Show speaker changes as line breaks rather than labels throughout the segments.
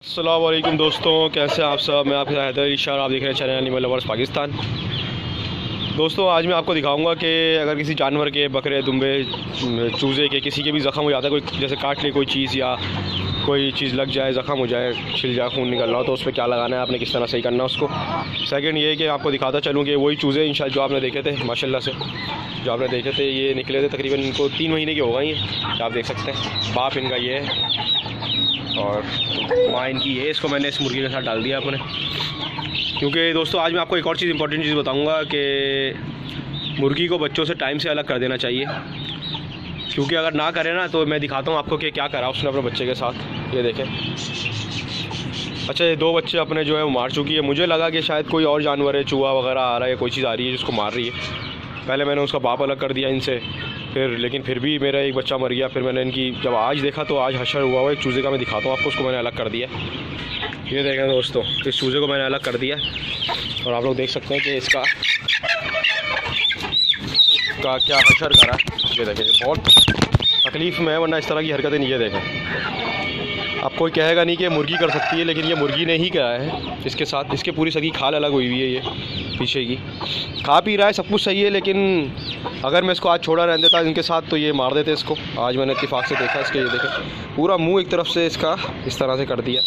अस्सलाम वालेकुम दोस्तों, कैसे आप सब। मैं आपके हैदर अली शाह, आप देख रहे हैं चैनल एनिमल लवर्स पाकिस्तान। दोस्तों आज मैं आपको दिखाऊंगा कि अगर किसी जानवर के, बकरे, दुम्बे, चूज़े के, किसी के भी ज़ख़म हो जाता है, कोई जैसे काट ले कोई चीज़ या कोई चीज़ लग जाए, ज़ख़म हो जाए, छिल जाए, खून निकल रहा हो, तो उस पर क्या लगाना है, आपने किस तरह सही करना है उसको। सेकंड ये कि आपको दिखाता चलूँ कि वही चूज़े इंशाल्लाह जो आपने देखे थे, माशाल्लाह से जो आपने देखे थे, ये निकले थे तकरीबन, इनको 3 महीने के हो गए ये, आप देख सकते हैं। बाप इनका ये है और माँ इनकी है। इसको मैंने इस मुर्गी के साथ डाल दिया अपने, क्योंकि दोस्तों आज मैं आपको एक और चीज़ इंपॉर्टेंट चीज़ बताऊंगा कि मुर्गी को बच्चों से टाइम से अलग कर देना चाहिए, क्योंकि अगर ना करें ना तो मैं दिखाता हूँ आपको कि क्या करा उसने अपने बच्चे के साथ। ये देखें। अच्छा, ये 2 बच्चे अपने जो है वो मार चुकी है। मुझे लगा कि शायद कोई और जानवर है, चूहा वगैरह आ रहा है, कोई चीज़ आ रही है जिसको मार रही है। पहले मैंने उसका बाप अलग कर दिया इनसे, लेकिन फिर भी मेरा एक बच्चा मर गया। फिर मैंने इनकी जब आज देखा तो आज हशर हुआ एक चूज़े का, मैं दिखाता हूँ आपको, उसको मैंने अलग कर दिया। ये देखें दोस्तों, इस चूज़े को मैंने अलग कर दिया और आप लोग देख सकते हैं कि इसका क्या हशर करा। ये देखें, बहुत तकलीफ़ में है, वरना इस तरह की हरकतें नहीं है। देखें, अब कोई कहेगा नहीं कि मुर्गी कर सकती है, लेकिन ये मुर्गी ने ही करा है इसके साथ। इसके पूरी सगी खाल अलग हुई हुई है, ये पीछे की खा पी रहा है, सब कुछ सही है, लेकिन अगर मैं इसको आज छोड़ा रहने देता इनके साथ तो ये मार देते इसको। आज मैंने इत्तेफाक से देखा इसके, ये देखें पूरा मुंह एक तरफ से इसका इस तरह से कर दिया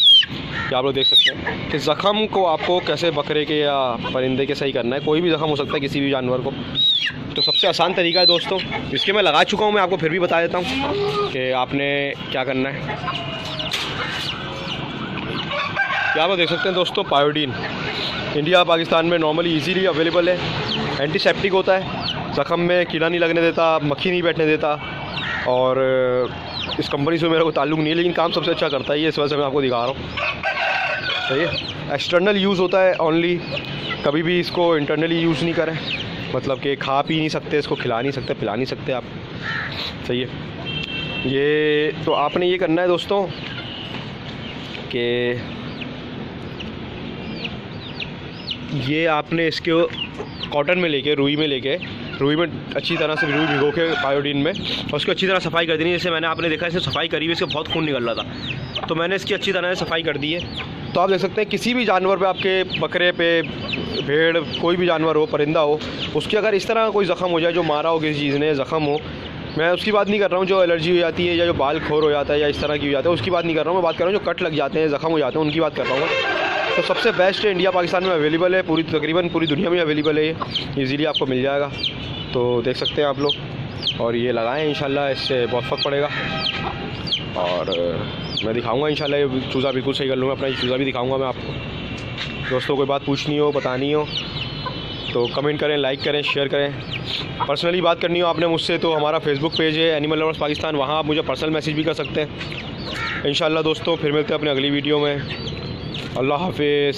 कि आप लोग देख सकते हैं कि ज़ख़म को आपको कैसे बकरे के या परिंदे के सही करना है। कोई भी ज़ख़म हो सकता है किसी भी जानवर को, तो सबसे आसान तरीका है दोस्तों, इसके मैं लगा चुका हूँ, मैं आपको फिर भी बता देता हूँ कि आपने क्या करना है। क्या आप देख सकते हैं दोस्तों, पायोडीन इंडिया पाकिस्तान में नॉर्मली इजीली अवेलेबल है। एंटीसेप्टिक होता है, ज़ख़म में कीड़ा नहीं लगने देता, मक्खी नहीं बैठने देता, और इस कंपनी से मेरा कोई ताल्लुक़ नहीं है, लेकिन काम सबसे अच्छा करता है ये, इस वजह से मैं आपको दिखा रहा हूँ। सही है। एक्सटर्नल यूज़ होता है ओनली, कभी भी इसको इंटरनली यूज़ नहीं करें, मतलब कि खा पी नहीं सकते, इसको खिला नहीं सकते, पिला नहीं सकते आप। सही है। ये तो आपने ये करना है दोस्तों कि ये आपने इसको कॉटन में लेके, रुई में अच्छी तरह से रुई भिगो के पायोडीन में, और उसको अच्छी तरह सफाई कर देनी है। जैसे मैंने आपने देखा इसे सफाई करी हुई, इससे बहुत खून निकल रहा था, तो मैंने इसकी अच्छी तरह से सफाई कर दी है। तो आप देख सकते हैं किसी भी जानवर पे, आपके बकरे पे, भेड़, कोई भी जानवर हो, परिंदा हो, उसकी अगर इस तरह कोई ज़ख़म हो जाए, जो मारा हो किसी चीज़ ने, ज़ख़म हो, मैं उसकी बात नहीं कर रहा हूँ जो एलर्जी हो जाती है या जो बाल खोर हो जाता है या इस तरह की हो जाता है, उसकी बात नहीं कर रहा हूँ। मैं बात कर रहा हूँ जो कट लग जाते हैं, ज़ख़म हो जाते हैं, उनकी बात कर रहा हूँ। तो सबसे बेस्ट है, इंडिया पाकिस्तान में अवेलेबल है, तकरीबन पूरी दुनिया में अवेलेबल है, ये ईज़िली आपको मिल जाएगा। तो देख सकते हैं आप लोग, और ये लगाएं, इंशाल्लाह इससे बहुत फ़र्क पड़ेगा। और मैं दिखाऊंगा इंशाल्लाह, ये चूज़ा बिल्कुल सही कर लूँगा अपना, ये चूज़ा भी दिखाऊंगा मैं आपको। दोस्तों कोई बात पूछनी हो, बतानी हो तो कमेंट करें, लाइक करें, शेयर करें। पर्सनली बात करनी हो आपने मुझसे तो हमारा फेसबुक पेज है एनिमल लवर्स पाकिस्तान, वहाँ आप मुझे पर्सनल मैसेज भी कर सकते हैं। इंशाल्लाह दोस्तों फिर मिलते हैं अपने अगली वीडियो में। अल्लाह हाफिज़।